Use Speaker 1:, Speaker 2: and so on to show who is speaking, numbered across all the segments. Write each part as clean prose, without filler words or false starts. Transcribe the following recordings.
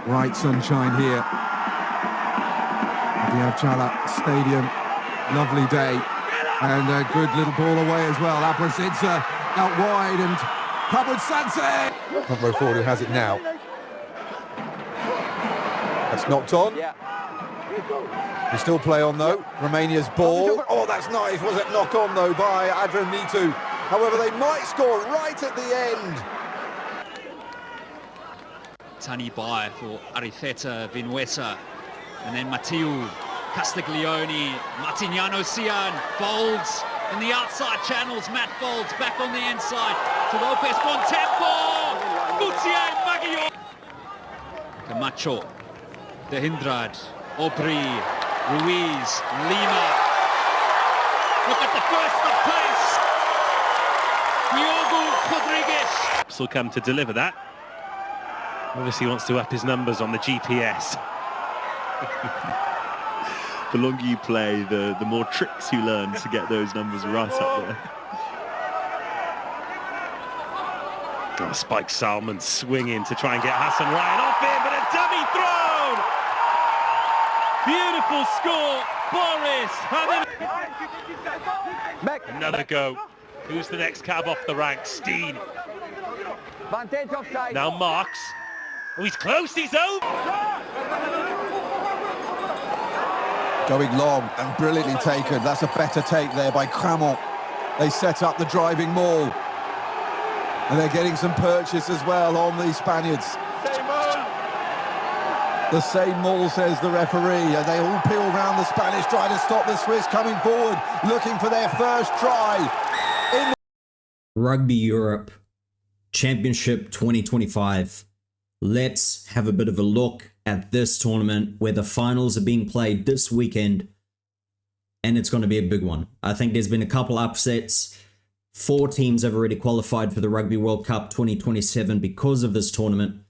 Speaker 1: Bright sunshine here at the Avchala Stadium. Lovely day. And a good little ball away as well. Abrasidze out wide and Kabutsadze. Front row forward who has it now. That's knocked on. They still play on though. Romania's ball. Oh, that's nice. Was it knock on though by Adronitu? However, they might score right at the end.
Speaker 2: Tani by for Arifeta Vinuesa. And then Matiu Castiglione, Martignano Sian, Folds in the outside channels. Matt Folds back on the inside to Lopez Bontempo. Gutier Maguio. Camacho, De Hindrad, Aubry, Ruiz, Lima. Look at the burst of pace. Diogo Rodriguez.
Speaker 3: Will come to deliver that. Obviously wants to up his numbers on the GPS. The longer you play, the more tricks you learn to get those numbers right up there. Oh, Spike Salmon swinging to try and get Hassan Ryan off him, but a dummy throw! Beautiful score, Boris. Another go. Who's the next cab off the rank? Steen. Now Marks. Oh, he's close, he's over!
Speaker 1: Going long and brilliantly taken. That's a better take there by Cramont. They set up the driving maul. And they're getting some purchase as well on the Spaniards. The same maul, says the referee. And they all peel round the Spanish, trying to stop the Swiss coming forward, looking for their first try.
Speaker 4: Rugby Europe Championship 2025. Let's have a bit of a look at this tournament where the finals are being played this weekend, and it's going to be a big one. I think there's been a couple upsets. 4 teams have already qualified for the Rugby World Cup 2027 because of this tournament,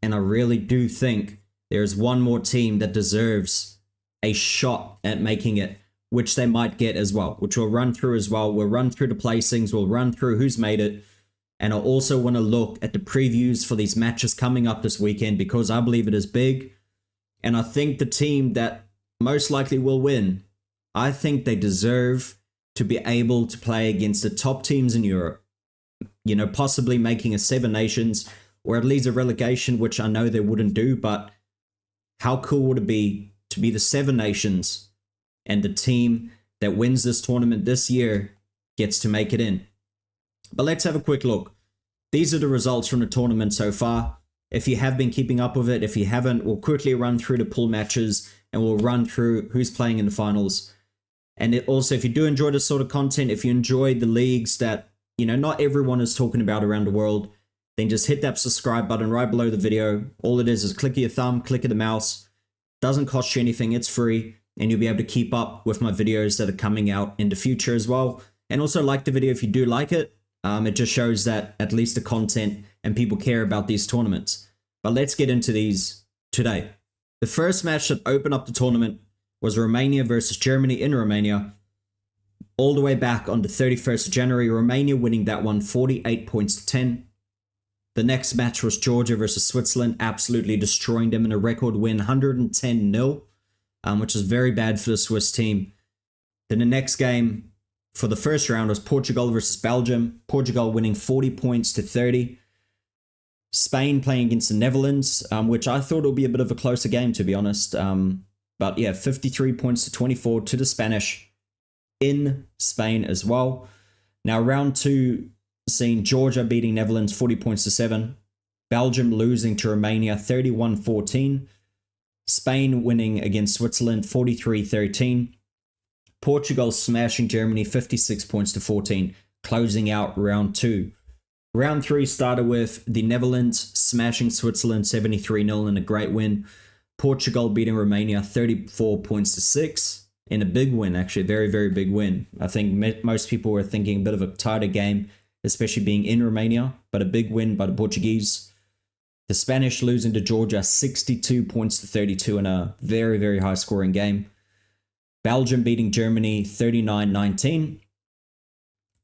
Speaker 4: and I really do think there's one more team that deserves a shot at making it, which they might get as well, which we'll run through as well. We'll run through the placings, we'll run through who's made it. And I also want to look at the previews for these matches coming up this weekend because I believe it is big. And I think the team that most likely will win, I think they deserve to be able to play against the top teams in Europe. You know, possibly making a 7 Nations or at least a relegation, which I know they wouldn't do. But how cool would it be to be the 7 Nations and the team that wins this tournament this year gets to make it in? But let's have a quick look. These are the results from the tournament so far. If you have been keeping up with it, if you haven't, we'll quickly run through the pool matches and we'll run through who's playing in the finals. And also, if you do enjoy this sort of content, if you enjoy the leagues that, you know, not everyone is talking about around the world, then just hit that subscribe button right below the video. All it is click of your thumb, click of the mouse. Doesn't cost you anything, it's free. And you'll be able to keep up with my videos that are coming out in the future as well. And also like the video if you do like it. It just shows that at least the content and people care about these tournaments. But let's get into these today. The first match that opened up the tournament was Romania versus Germany in Romania. All the way back on the 31st of January, Romania winning that one 48 points to 10. The next match was Georgia versus Switzerland, absolutely destroying them in a record win 110-0, which is very bad for the Swiss team. Then the next game for the first round was Portugal versus Belgium. Portugal winning 40 points to 30. Spain playing against the Netherlands, which I thought would be a bit of a closer game, to be honest. But yeah, 53 points to 24 to the Spanish in Spain as well. Now round 2, seeing Georgia beating Netherlands 40 points to 7. Belgium losing to Romania 31-14. Spain winning against Switzerland 43-13. Portugal smashing Germany 56 points to 14, closing out round 2. Round 3 started with the Netherlands smashing Switzerland 73-0 in a great win. Portugal beating Romania 34 points to 6 in a big win, actually, a very, very big win. I think most people were thinking a bit of a tighter game, especially being in Romania, but a big win by the Portuguese. The Spanish losing to Georgia 62 points to 32 in a very, very high scoring game. Belgium beating Germany 39-19.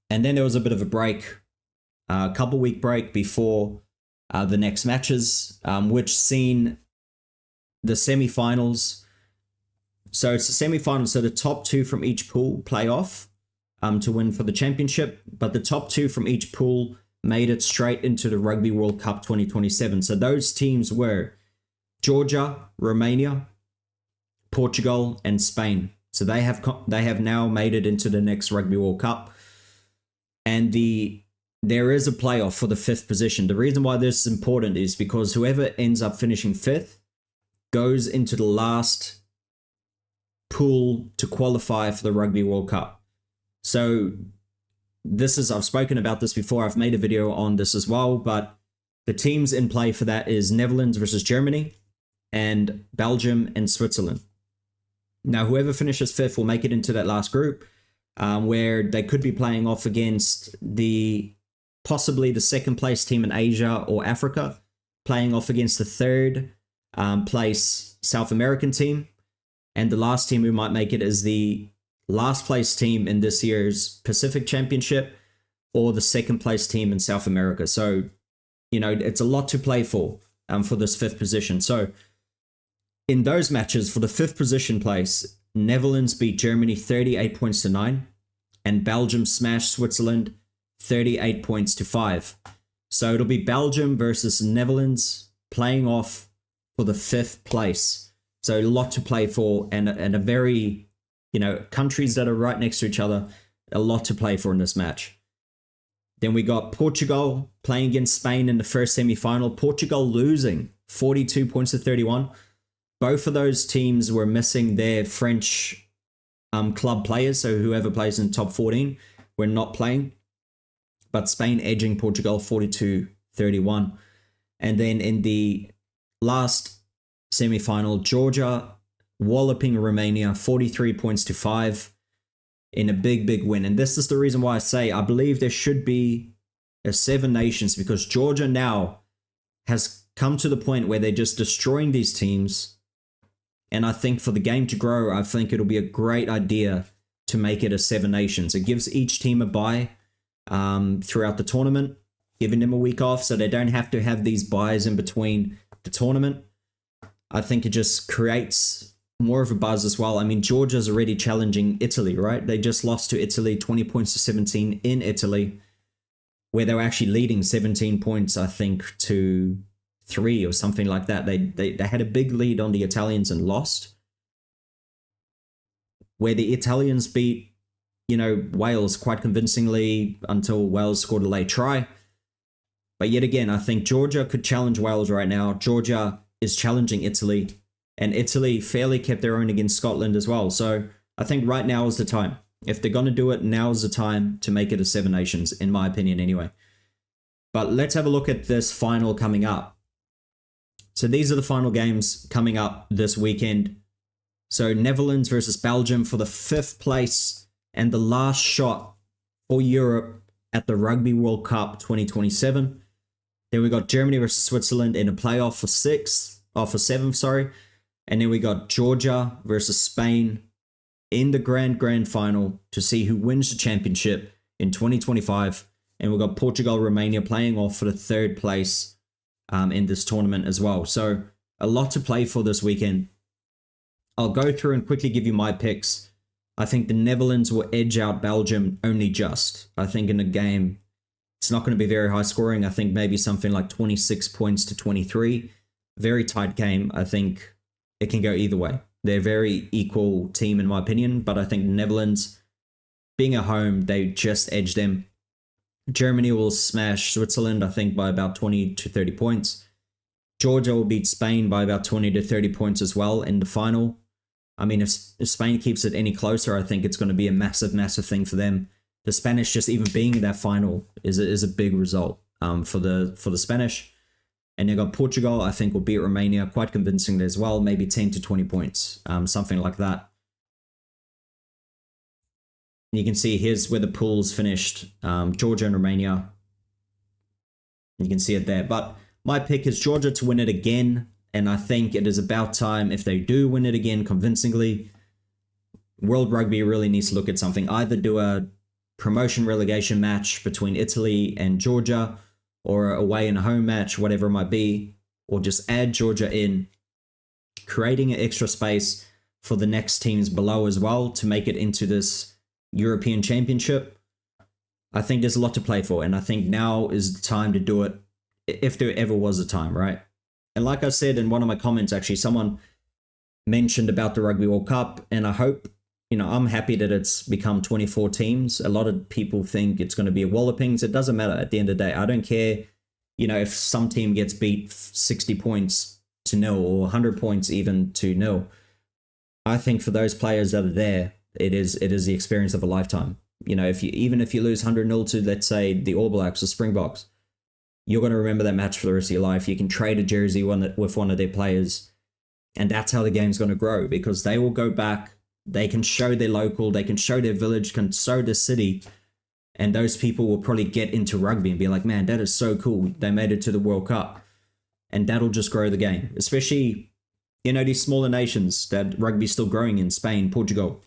Speaker 4: And then there was a bit of a break, a couple week break before the next matches, which seen the semi-finals. So it's the semi-finals, so the top 2 from each pool play off to win for the championship, but the top 2 from each pool made it straight into the Rugby World Cup 2027. So those teams were Georgia, Romania, Portugal, and Spain. So they have now made it into the next Rugby World Cup. And there is a playoff for the 5th position. The reason why this is important is because whoever ends up finishing 5th goes into the last pool to qualify for the Rugby World Cup. So I've spoken about this before. I've made a video on this as well, but the teams in play for that is Netherlands versus Germany and Belgium and Switzerland. Now, whoever finishes 5th will make it into that last group, where they could be playing off against possibly the 2nd place team in Asia or Africa, playing off against the 3rd place South American team, and the last team who might make it is the last place team in this year's Pacific Championship or the 2nd place team in South America. So, it's a lot to play for this 5th position. So in those matches for the 5th position place, Netherlands beat Germany 38 points to 9, and Belgium smashed Switzerland 38 points to 5. So it'll be Belgium versus Netherlands playing off for the 5th place. So a lot to play for, and a very, countries that are right next to each other, a lot to play for in this match. Then we got Portugal playing against Spain in the first semi-final. Portugal losing 42 points to 31. Both of those teams were missing their French club players, so whoever plays in the top 14 were not playing. But Spain edging Portugal 42-31. And then in the last semi-final, Georgia walloping Romania 43 points to 5 in a big win. And this is the reason why I say I believe there should be a 7 nations, because Georgia now has come to the point where they're just destroying these teams. And I think for the game to grow, I think it'll be a great idea to make it a 7 nations. It gives each team a bye throughout the tournament, giving them a week off so they don't have to have these buys in between the tournament. I think it just creates more of a buzz as well. I mean, Georgia's already challenging Italy, right? They just lost to Italy 20 points to 17 in Italy, where they were actually leading 17 points, I think, to 3 or something like that. They had a big lead on the Italians and lost, where the Italians beat, Wales quite convincingly until Wales scored a late try. But yet again, I think Georgia could challenge Wales right now. Georgia is challenging Italy, and Italy fairly kept their own against Scotland as well. So I think right now is the time. If they're going to do it, now is the time to make it a 7 nations, in my opinion anyway. But let's have a look at this final coming up. So these are the final games coming up this weekend. So Netherlands versus Belgium for the 5th place and the last shot for Europe at the Rugby World Cup 2027. Then we got Germany versus Switzerland in a playoff for 7th. And then we got Georgia versus Spain in the grand final to see who wins the championship in 2025. And we got Portugal, Romania playing off for the 3rd place in this tournament as well. So a lot to play for this weekend. I'll go through and quickly give you my picks. I think the Netherlands will edge out Belgium only just. I think in a game, it's not going to be very high scoring. I think maybe something like 26 points to 23. Very tight game. I think it can go either way. They're a very equal team in my opinion, but I think the Netherlands, being at home, they just edge them. Germany will smash Switzerland, I think, by about 20 to 30 points. Georgia will beat Spain by about 20 to 30 points as well in the final. I mean, if Spain keeps it any closer, I think it's going to be a massive thing for them. The Spanish just even being in that final is a big result for the Spanish. And you got Portugal, I think, will beat Romania quite convincingly as well, maybe 10 to 20 points, something like that. And you can see here's where the pools finished, Georgia and Romania. You can see it there. But my pick is Georgia to win it again. And I think it is about time, if they do win it again convincingly, World Rugby really needs to look at something. Either do a promotion relegation match between Italy and Georgia, or away and home match, whatever it might be, or just add Georgia in creating an extra space for the next teams below as well to make it into this European Championship. I think there's a lot to play for, and I think now is the time to do it, if there ever was a time, right? And like I said in one of my comments, actually, someone mentioned about the Rugby World Cup, and I hope, I'm happy that it's become 24 teams. A lot of people think it's going to be a wallopings. It doesn't matter at the end of the day. I don't care, if some team gets beat 60 points to 0 or 100 points even to 0. I think for those players that are there, it is the experience of a lifetime. If you lose 100-0 to, let's say, the All Blacks or Springboks, you're going to remember that match for the rest of your life. You can trade a jersey with one of their players, and that's how the game's going to grow, because they will go back, they can show their local, they can show their village, can show their city, and those people will probably get into rugby and be like, man, that is so cool. They made it to the World Cup. And that'll just grow the game, especially, these smaller nations that rugby's still growing in, Spain, Portugal,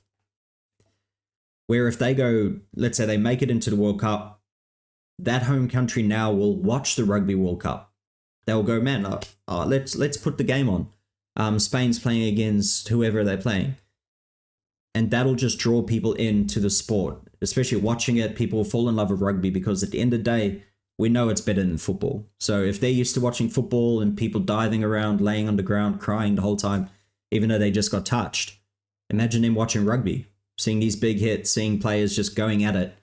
Speaker 4: where if they go, let's say they make it into the World Cup, that home country now will watch the Rugby World Cup. They'll go, man, let's put the game on. Spain's playing against whoever they're playing. And that'll just draw people into the sport, especially watching it. People will fall in love with rugby, because at the end of the day, we know it's better than football. So if they're used to watching football and people diving around, laying on the ground, crying the whole time, even though they just got touched, imagine them watching rugby, seeing these big hits, seeing players just going at it,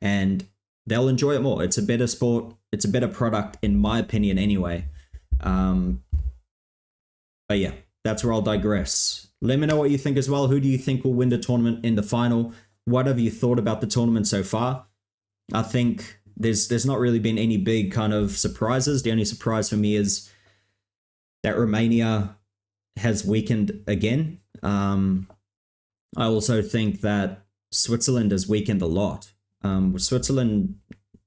Speaker 4: and they'll enjoy it more. It's a better sport. It's a better product, in my opinion, anyway. But yeah, that's where I'll digress. Let me know what you think as well. Who do you think will win the tournament in the final? What have you thought about the tournament so far? I think there's not really been any big kind of surprises. The only surprise for me is that Romania has weakened again. I also think that Switzerland has weakened a lot. Switzerland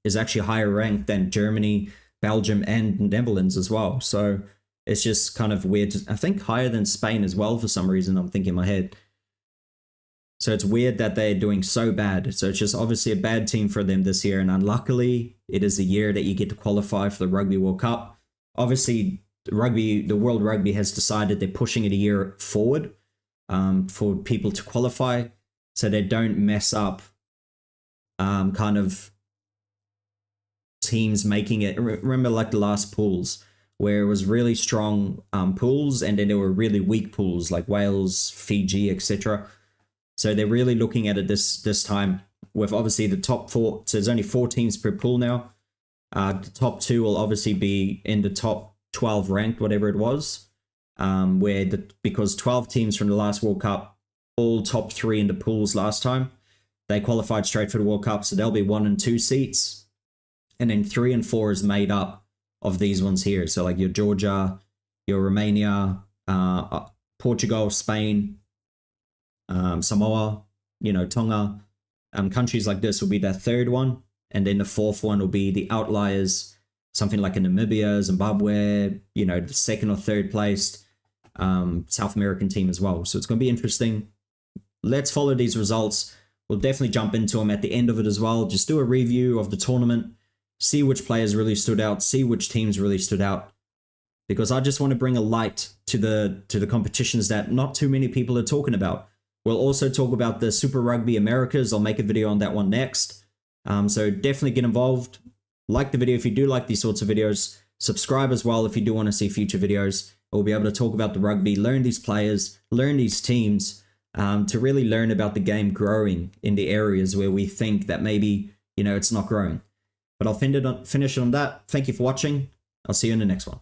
Speaker 4: is actually higher ranked than Germany, Belgium, and Netherlands as well. So it's just kind of weird. I think higher than Spain as well for some reason, I'm thinking in my head. So it's weird that they're doing so bad. So it's just obviously a bad team for them this year. And unluckily, it is a year that you get to qualify for the Rugby World Cup. Obviously, the World Rugby has decided they're pushing it a year forward for people to qualify, so they don't mess up kind of teams making it. Remember like the last pools, where it was really strong pools, and then there were really weak pools like Wales, Fiji, etc. So they're really looking at it this time with obviously the top 4. So there's only 4 teams per pool now. The top 2 will obviously be in the top 12 ranked, whatever it was, because 12 teams from the last World Cup, all top 3 in the pools last time, they qualified straight for the World Cup. So there'll be 1 and 2 seats, and then 3 and 4 is made up of these ones here. So like your Georgia, your Romania, Portugal, Spain, Samoa, Tonga, countries like this will be that 3rd one. And then the 4th one will be the outliers, something like a Namibia, Zimbabwe, the 2nd or 3rd placed South American team as well. So it's going to be interesting. Let's follow these results. We'll definitely jump into them at the end of it as well. Just do a review of the tournament, see which players really stood out, see which teams really stood out, because I just want to bring a light to the competitions that not too many people are talking about. We'll also talk about the Super Rugby Americas. I'll make a video on that one next. So definitely get involved. Like the video if you do like these sorts of videos. Subscribe as well if you do want to see future videos. We'll be able to talk about the rugby, learn these players, learn these teams, to really learn about the game growing in the areas where we think that maybe, it's not growing. But I'll finish it on that. Thank you for watching. I'll see you in the next one.